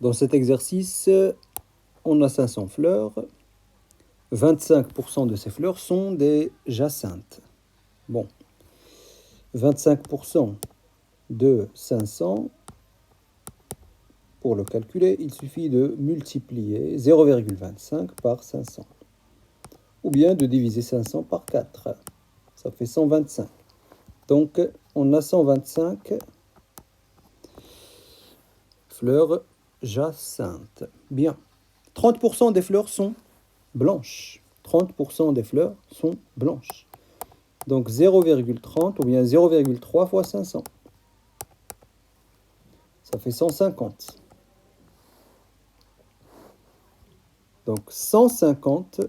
Dans cet exercice, on a 500 fleurs. 25% de ces fleurs sont des jacinthes. Bon, 25% de 500, pour le calculer, il suffit de multiplier 0,25 par 500. Ou bien de diviser 500 par 4. Ça fait 125. Donc, on a 125 fleurs jacinthes. Bien. 30% des fleurs sont blanches. 30% des fleurs sont blanches. Donc 0,30 ou bien 0,3 fois 500. Ça fait 150. Donc 150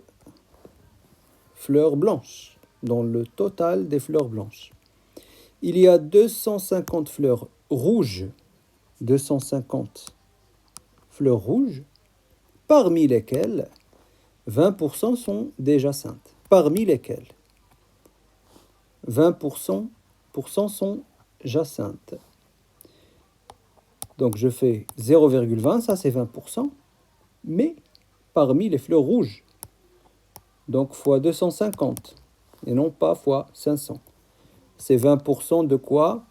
fleurs blanches dans le total des fleurs blanches. Il y a 250 fleurs rouges. 250 fleurs rouges, parmi lesquelles 20% sont des jacinthes. Parmi lesquelles 20% sont jacinthes. Donc je fais 0,20, ça c'est 20%, mais parmi les fleurs rouges. Donc fois 250, et non pas fois 500. C'est 20% de quoi?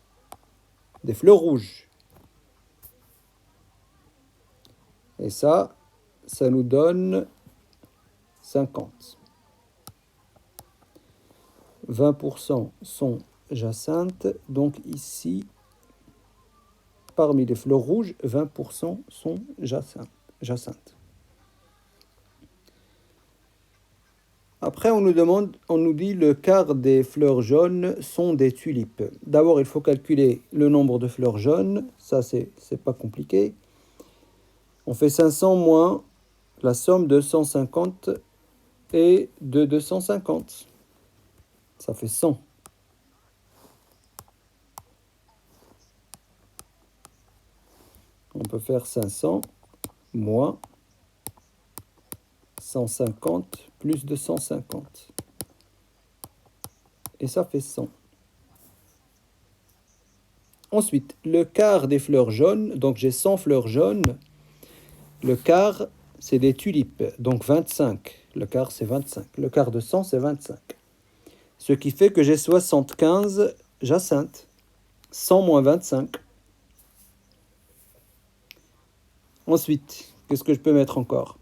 Des fleurs rouges. Et ça nous donne 50. 20% sont jacinthes, donc ici, parmi les fleurs rouges, 20% sont jacinthes. Après, on nous dit le quart des fleurs jaunes sont des tulipes. D'abord, il faut calculer le nombre de fleurs jaunes. Ça, c'est pas compliqué. On fait 500 moins la somme de 150 et de 250. Ça fait 100. On peut faire 500 moins 150 plus 250. Et ça fait 100. Ensuite, le quart des fleurs jaunes, donc j'ai 100 fleurs jaunes. Le quart, c'est des tulipes, donc 25. Le quart, c'est 25. Le quart de 100, c'est 25. Ce qui fait que j'ai 75 jacinthes. 100 moins 25. Ensuite, qu'est-ce que je peux mettre encore?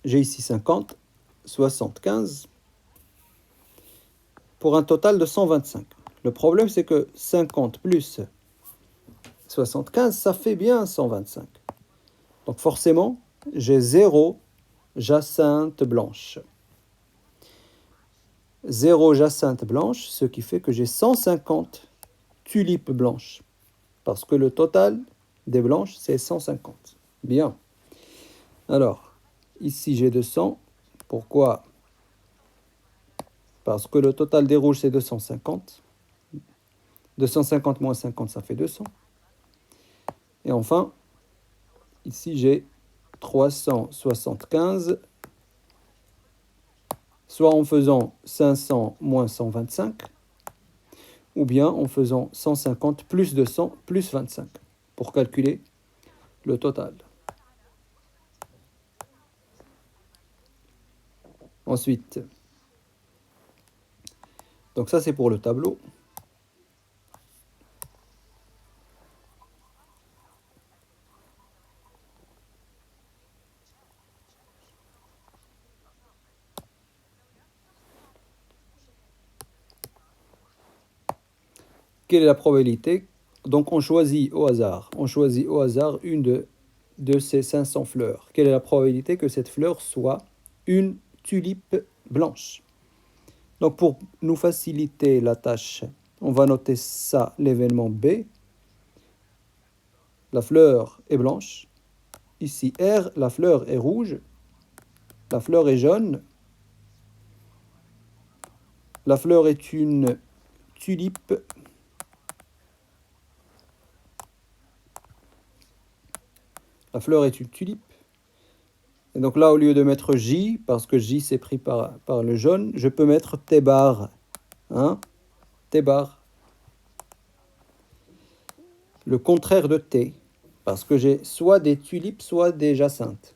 J'ai ici 50, 75, pour un total de 125. Le problème, c'est que 50 plus 75, ça fait bien 125. Donc forcément, j'ai 0 jacinthe blanche. 0 jacinthe blanche, ce qui fait que j'ai 150 tulipes blanches. Parce que le total des blanches, c'est 150. Bien. Alors, ici j'ai 200. Pourquoi? Parce que le total des rouges, c'est 250. 250 moins 50, ça fait 200. Et enfin, ici j'ai 375, soit en faisant 500 moins 125, ou bien en faisant 150 plus 200 plus 25, pour calculer le total. Ensuite, donc ça c'est pour le tableau. Quelle est la probabilité? Donc on choisit au hasard. On choisit au hasard une de ces 500 fleurs. Quelle est la probabilité que cette fleur soit une tulipe blanche? Donc pour nous faciliter la tâche, on va noter ça, l'événement B. La fleur est blanche. Ici R, la fleur est rouge. La fleur est jaune. La fleur est une tulipe. La fleur est une tulipe. Et donc là, au lieu de mettre J, parce que J c'est pris par le jaune, je peux mettre T bar. Hein? T bar. Le contraire de T. Parce que j'ai soit des tulipes, soit des jacinthes.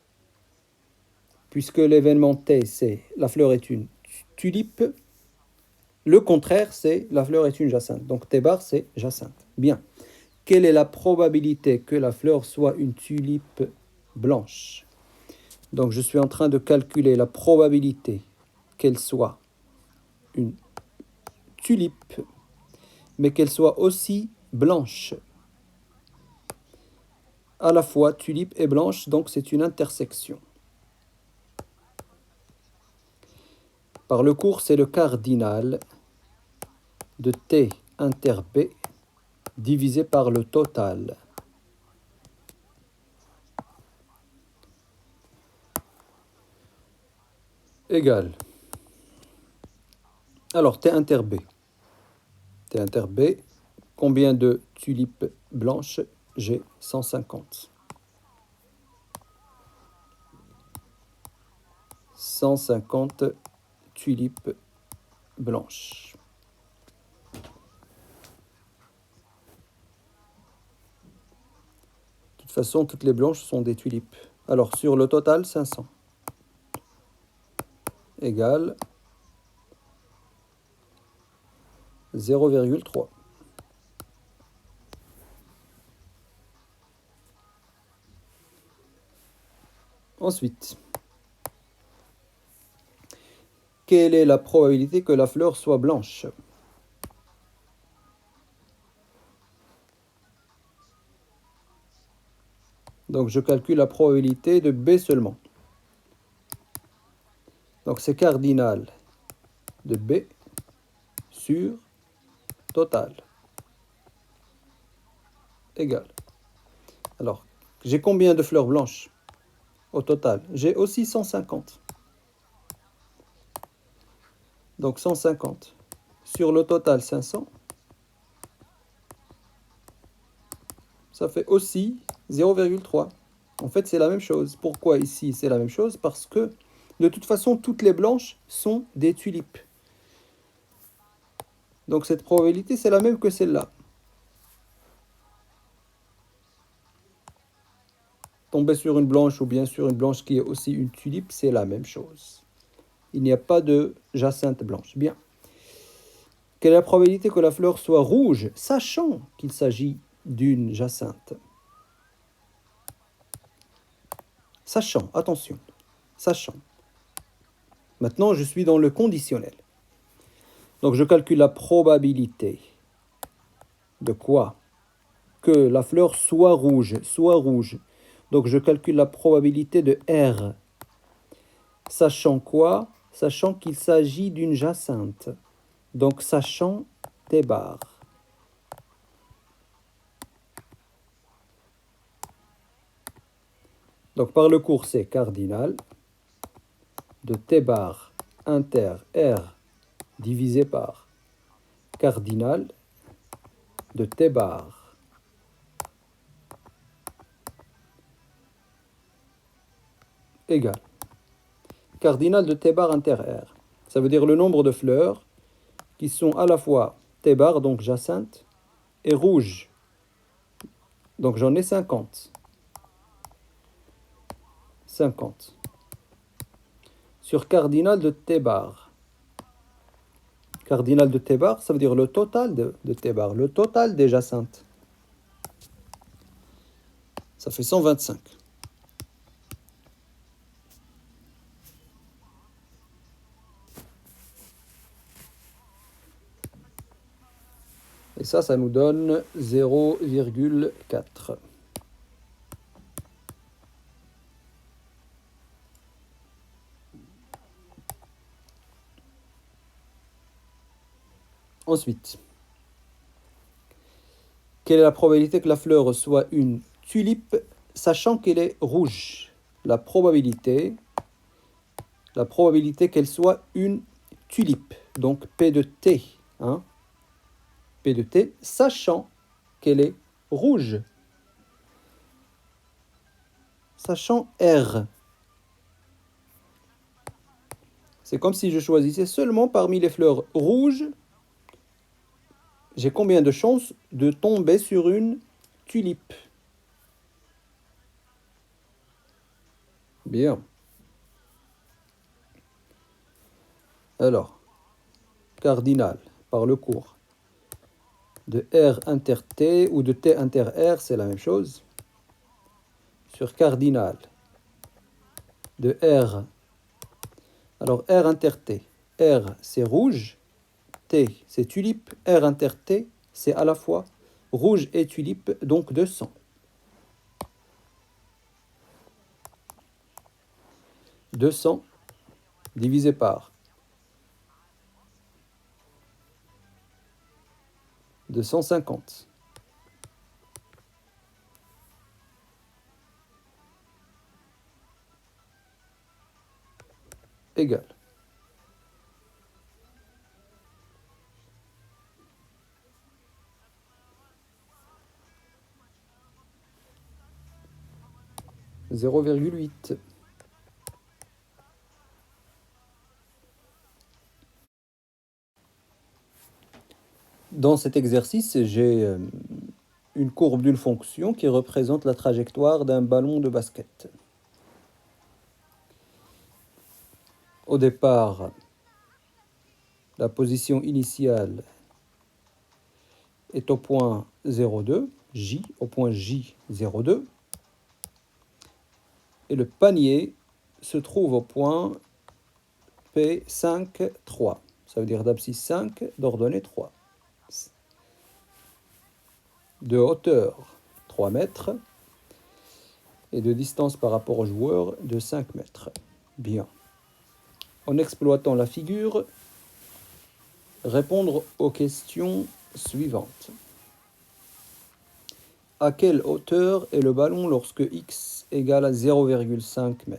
Puisque l'événement T, c'est la fleur est une tulipe, le contraire, c'est la fleur est une jacinthe. Donc T-bar, c'est jacinthe. Bien. Quelle est la probabilité que la fleur soit une tulipe blanche? Donc je suis en train de calculer la probabilité qu'elle soit une tulipe, mais qu'elle soit aussi blanche. À la fois tulipe et blanche, donc c'est une intersection. Par le cours, c'est le cardinal de T inter B divisé par le total. Égal. Alors, T inter B. T inter B, combien de tulipes blanches? J'ai 150. 150 tulipes blanches. De toute façon, toutes les blanches sont des tulipes. Alors, sur le total, 500. Égale 0,3. Ensuite, quelle est la probabilité que la fleur soit blanche? Donc, je calcule la probabilité de B seulement. Donc, c'est cardinal de B sur total. Égal. Alors, j'ai combien de fleurs blanches au total? J'ai aussi 150. Donc, 150 sur le total 500. Ça fait aussi 0,3. En fait, c'est la même chose. Pourquoi ici c'est la même chose? Parce que de toute façon, toutes les blanches sont des tulipes. Donc cette probabilité, c'est la même que celle-là. Tomber sur une blanche ou bien sur une blanche qui est aussi une tulipe, c'est la même chose. Il n'y a pas de jacinthe blanche. Bien. Quelle est la probabilité que la fleur soit rouge, sachant qu'il s'agit d'une jacinthe? Sachant, attention, sachant. Maintenant, je suis dans le conditionnel. Donc, je calcule la probabilité de quoi? Que la fleur soit rouge, soit rouge. Donc, je calcule la probabilité de R. Sachant quoi? Sachant qu'il s'agit d'une jacinthe. Donc, sachant T bar. Donc, par le cours, c'est cardinal de T bar inter R divisé par cardinal de T bar. Égal. Cardinal de T bar inter R. Ça veut dire le nombre de fleurs qui sont à la fois T bar, donc jacinthe, et rouge. Donc j'en ai 50. 50. Sur cardinal de T bar. Cardinal de T bar, ça veut dire le total de T bar, le total des jacinthes. Ça fait 125. Et ça nous donne 0,4. Ensuite, quelle est la probabilité que la fleur soit une tulipe, sachant qu'elle est rouge? La probabilité qu'elle soit une tulipe, donc P de T, hein? P de T, sachant qu'elle est rouge. Sachant R. C'est comme si je choisissais seulement parmi les fleurs rouges. J'ai combien de chances de tomber sur une tulipe? Bien. Alors, cardinal, par le cours de R inter T ou de T inter R, c'est la même chose. Sur cardinal de R. Alors, R inter T. R, c'est rouge. T, c'est tulipe. R inter T, c'est à la fois rouge et tulipe, donc 200. 200 divisé par 250 égale 0,8. Dans cet exercice, j'ai une courbe d'une fonction qui représente la trajectoire d'un ballon de basket. Au départ, la position initiale est au point 0,2, J, au point J 0,2, et le panier se trouve au point P5, 3. Ça veut dire d'abscisse 5, d'ordonnée 3. De hauteur 3 mètres et de distance par rapport au joueur de 5 mètres. Bien. En exploitant la figure, répondre aux questions suivantes. À quelle hauteur est le ballon lorsque x égale à 0,5 m?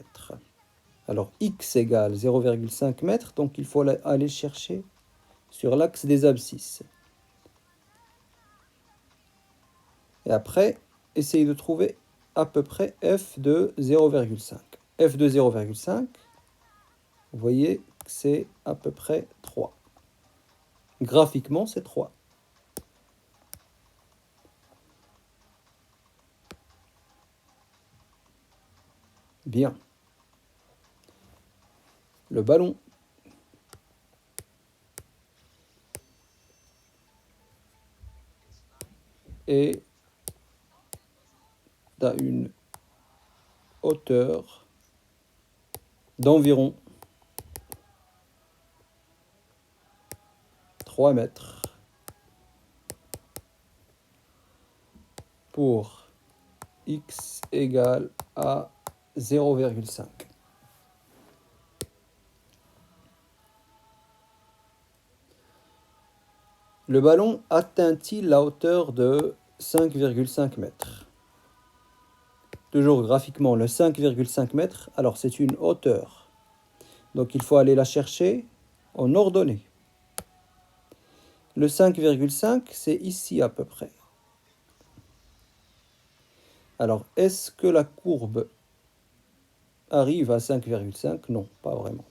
Alors x égale 0,5 m, donc il faut aller chercher sur l'axe des abscisses. Et après, essayez de trouver à peu près f de 0,5. f de 0,5, vous voyez que c'est à peu près 3. Graphiquement, c'est 3. Bien. Le ballon est à une hauteur d'environ 3 mètres pour x égale à 0,5. Le ballon atteint-il la hauteur de 5,5 mètres? Toujours graphiquement, le 5,5 mètres, alors c'est une hauteur. Donc il faut aller la chercher en ordonnée. Le 5,5, c'est ici à peu près. Alors, est-ce que la courbe arrive à 5,5? Non, pas vraiment.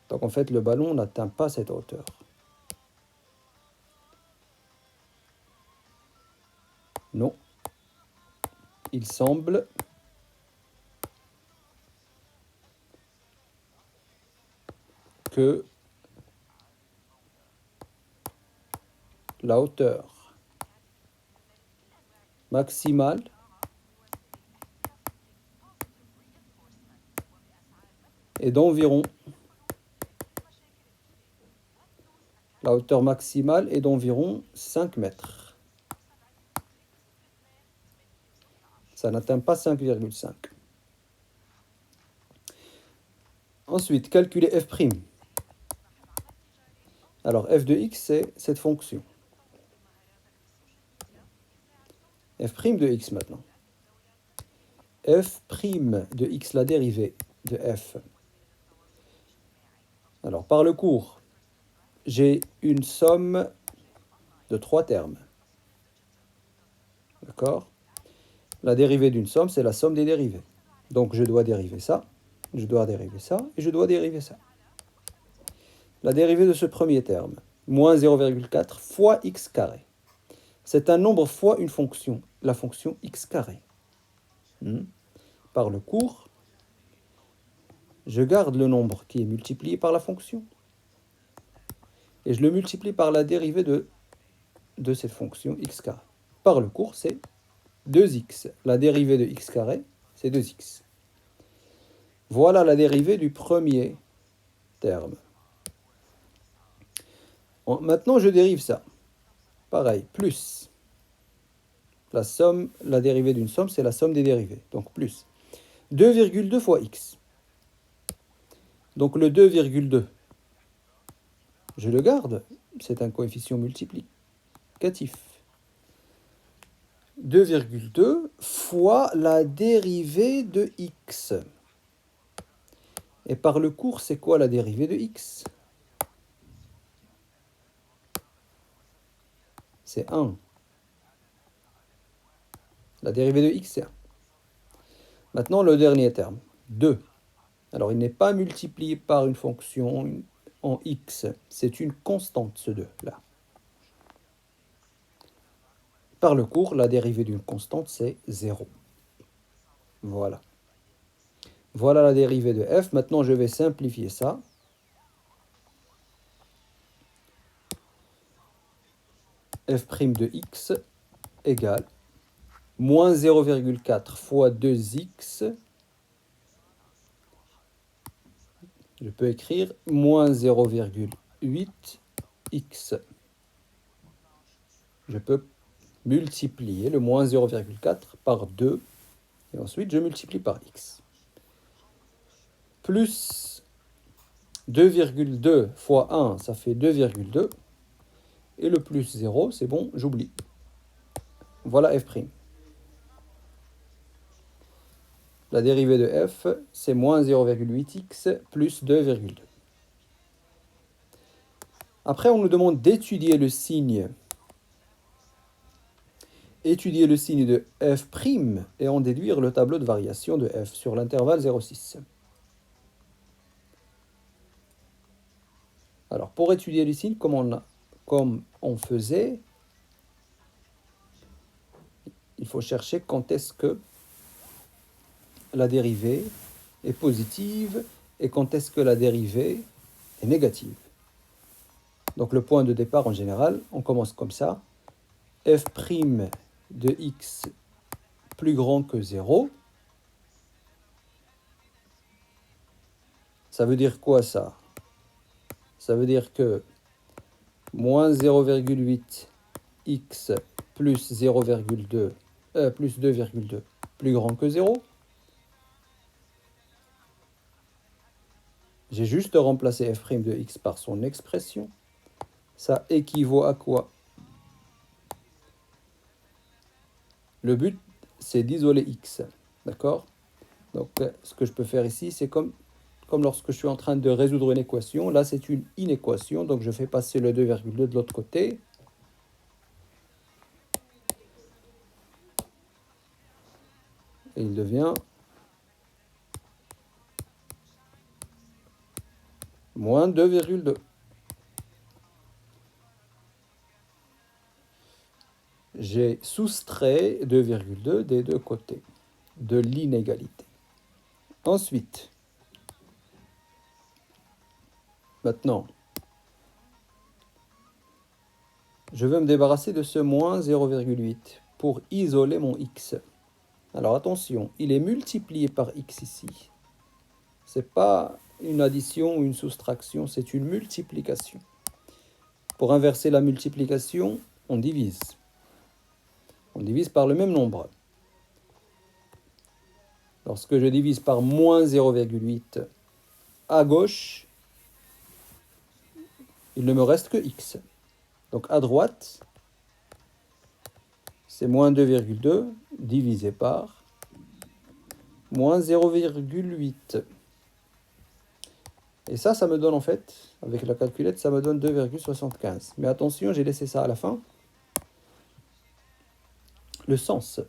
Donc en fait, le ballon n'atteint pas cette hauteur. Non. Il semble que la hauteur maximale est d'environ 5 mètres. Ça n'atteint pas 5,5. Ensuite, calculer f'. Alors, f de x, c'est cette fonction. f' de x maintenant. f' de x, la dérivée de f. Alors, par le cours, j'ai une somme de 3 termes. D'accord? La dérivée d'une somme, c'est la somme des dérivées. Donc, je dois dériver ça, je dois dériver ça, et je dois dériver ça. La dérivée de ce premier terme, moins 0,4 fois x carré. C'est un nombre fois une fonction, la fonction x carré. par le cours, je garde le nombre qui est multiplié par la fonction et je le multiplie par la dérivée de cette fonction x carré. Par le cours, c'est 2x. La dérivée de x carré, c'est 2x. Voilà la dérivée du premier terme. Maintenant, je dérive ça. Pareil, plus. La dérivée d'une somme, c'est la somme des dérivées. Donc plus 2,2 fois x. Donc le 2,2, je le garde. C'est un coefficient multiplicatif. 2,2 fois la dérivée de x. Et par le cours, c'est quoi la dérivée de x? C'est 1. La dérivée de x, c'est 1. Maintenant, le dernier terme, 2. Alors, il n'est pas multiplié par une fonction en x. C'est une constante, ce 2-là. Par le cours, la dérivée d'une constante, c'est 0. Voilà. Voilà la dérivée de f. Maintenant, je vais simplifier ça. F' de x égale moins 0,4 fois 2x. Je peux écrire moins 0,8x. Je peux multiplier le moins 0,4 par 2. Et ensuite, je multiplie par x. Plus 2,2 fois 1, ça fait 2,2. Et le plus 0, c'est bon, j'oublie. Voilà f'. La dérivée de f, c'est moins 0,8x plus 2,2. Après, on nous demande d'étudier le signe. Étudier le signe de f' et en déduire le tableau de variation de f sur l'intervalle 0,6. Alors, pour étudier le signe, comme on faisait, il faut chercher quand est-ce que la dérivée est positive et quand est-ce que la dérivée est négative. Donc le point de départ en général, on commence comme ça. F' de x plus grand que 0. Ça veut dire quoi ça? Ça veut dire que moins 0,8x plus 0,2 plus 2,2 plus grand que 0. J'ai juste remplacé f' de x par son expression. Ça équivaut à quoi? Le but, c'est d'isoler x. D'accord? Donc, ce que je peux faire ici, c'est comme lorsque je suis en train de résoudre une équation. Là, c'est une inéquation. Donc, je fais passer le 2,2 de l'autre côté. Et il devient moins 2,2. J'ai soustrait 2,2 des deux côtés de l'inégalité. Ensuite, maintenant, je veux me débarrasser de ce moins 0,8 pour isoler mon x. Alors attention, il est multiplié par x ici. Ce n'est pas une addition ou une soustraction, c'est une multiplication. Pour inverser la multiplication, on divise. On divise par le même nombre. Lorsque je divise par moins 0,8 à gauche, il ne me reste que x. Donc à droite, c'est moins 2,2 divisé par moins 0,8. Et ça me donne en fait, avec la calculette, ça me donne 2,75. Mais attention, j'ai laissé ça à la fin. Le sens,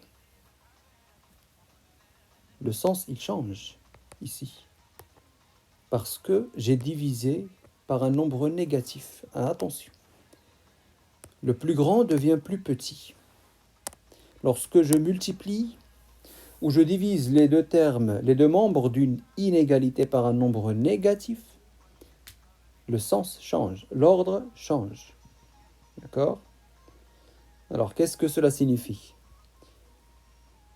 il change ici. Parce que j'ai divisé par un nombre négatif. Attention. Le plus grand devient plus petit. Lorsque je multiplie où je divise les deux termes, les deux membres d'une inégalité par un nombre négatif, le sens change, l'ordre change. D'accord? Alors, qu'est-ce que cela signifie?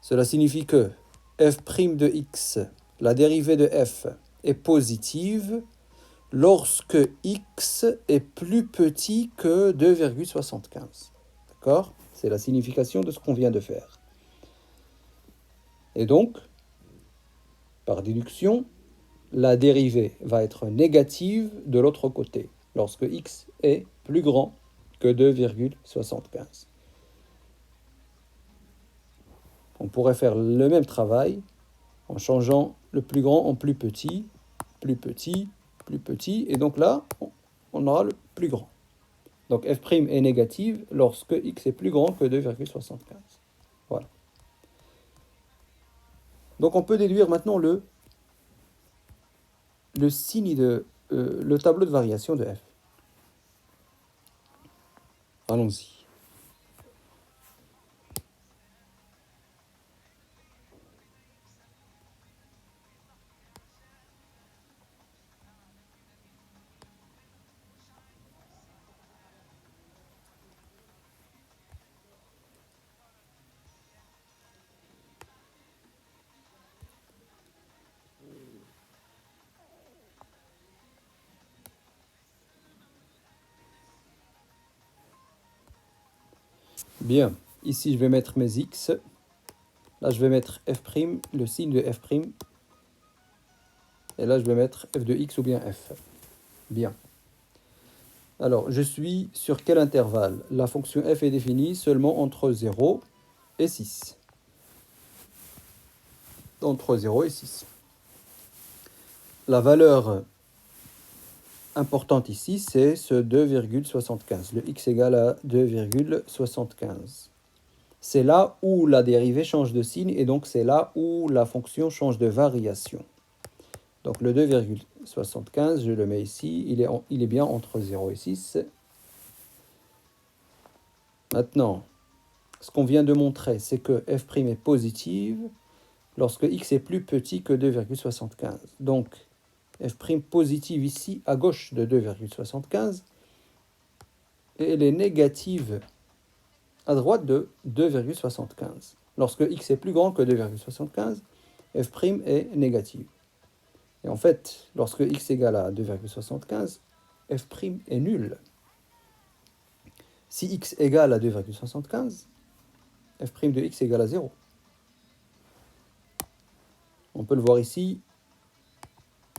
Cela signifie que f' de x, la dérivée de f, est positive lorsque x est plus petit que 2,75. D'accord? C'est la signification de ce qu'on vient de faire. Et donc, par déduction, la dérivée va être négative de l'autre côté, lorsque x est plus grand que 2,75. On pourrait faire le même travail en changeant le plus grand en plus petit, plus petit, plus petit, et donc là, on aura le plus grand. Donc f' est négative lorsque x est plus grand que 2,75. Voilà. Donc on peut déduire maintenant le signe le tableau de variation de f. Allons-y. Bien, ici je vais mettre mes x. Là je vais mettre f', le signe de f'. Et là je vais mettre f de x ou bien f. Bien. Alors, je suis sur quel intervalle? La fonction f est définie seulement entre 0 et 6. Entre 0 et 6. La valeur importante ici, c'est ce 2,75. Le x égale à 2,75. C'est là où la dérivée change de signe et donc c'est là où la fonction change de variation. Donc le 2,75, je le mets ici, il est bien entre 0 et 6. Maintenant, ce qu'on vient de montrer, c'est que f' est positive lorsque x est plus petit que 2,75. Donc, f' positive ici, à gauche de 2,75, et elle est négative à droite de 2,75. Lorsque x est plus grand que 2,75, f' est négative. Et en fait, lorsque x égale à 2,75, f' est nul. Si x égale à 2,75, f' de x égale à 0. On peut le voir ici.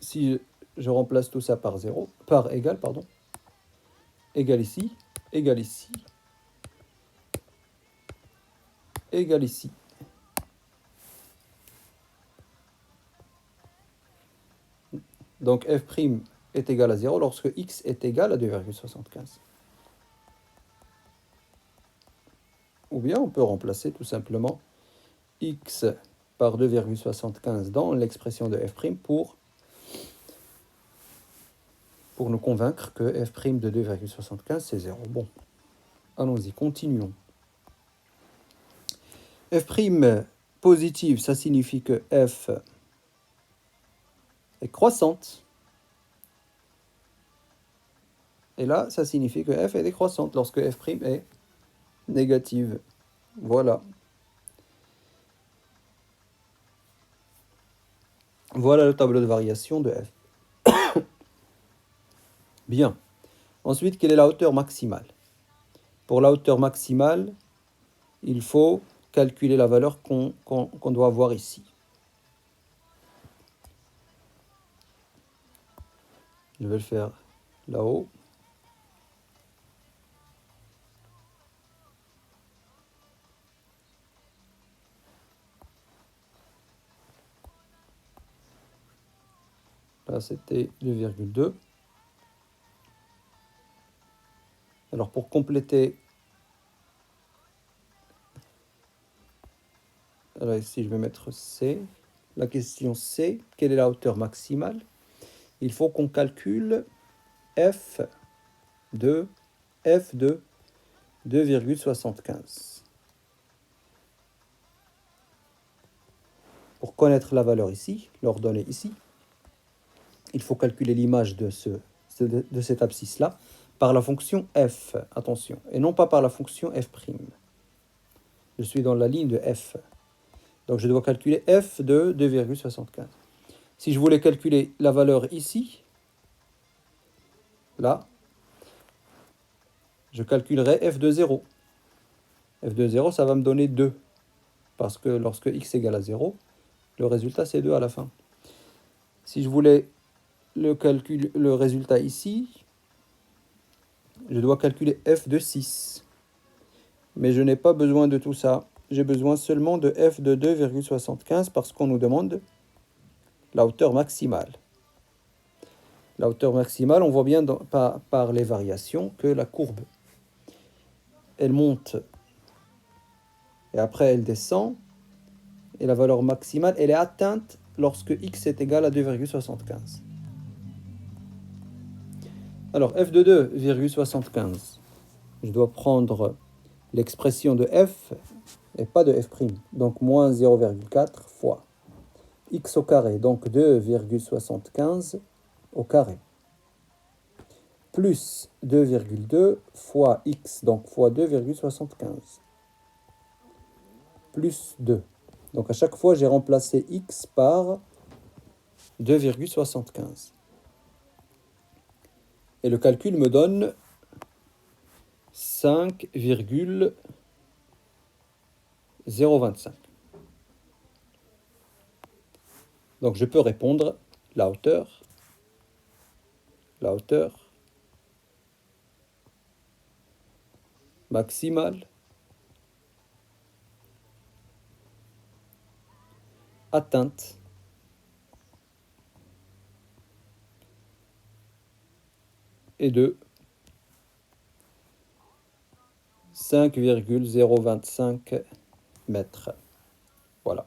Si je remplace tout ça par 0, par égal, pardon, égal ici, égal ici, égal ici. Donc f' est égal à 0 lorsque x est égal à 2,75. Ou bien on peut remplacer tout simplement x par 2,75 dans l'expression de f' pour nous convaincre que f' de 2,75 c'est 0. Bon, allons-y, continuons. F' positive, ça signifie que f est croissante. Et là, ça signifie que f est décroissante lorsque f' est négative. Voilà. Voilà le tableau de variation de f. Bien. Ensuite, quelle est la hauteur maximale? Pour la hauteur maximale, il faut calculer la valeur qu'on doit avoir ici. Je vais le faire là-haut. Là, c'était 2,2. Alors, pour compléter, alors ici, je vais mettre C. La question C, quelle est la hauteur maximale? Il faut qu'on calcule f de 2,75. Pour connaître la valeur ici, l'ordonnée ici, il faut calculer l'image de cette abscisse-là par la fonction f, attention, et non pas par la fonction f'. Je suis dans la ligne de f. Donc je dois calculer f de 2,75. Si je voulais calculer la valeur ici, là, je calculerai f de 0. f de 0, ça va me donner 2. Parce que lorsque x égale à 0, le résultat c'est 2 à la fin. Si je voulais le résultat ici, je dois calculer f de 6. Mais je n'ai pas besoin de tout ça. J'ai besoin seulement de f de 2,75 parce qu'on nous demande la hauteur maximale. La hauteur maximale, on voit bien par les variations que la courbe, elle monte et après elle descend. Et la valeur maximale, elle est atteinte lorsque x est égal à 2,75. Alors f de 2,75, je dois prendre l'expression de f et pas de f', donc moins 0,4 fois x au carré, donc 2,75 au carré, plus 2,2 fois x, donc fois 2,75, plus 2. Donc à chaque fois, j'ai remplacé x par 2,75. Et le calcul me donne 5,025. Donc je peux répondre la hauteur maximale atteinte est de 5,025 mètres. Voilà.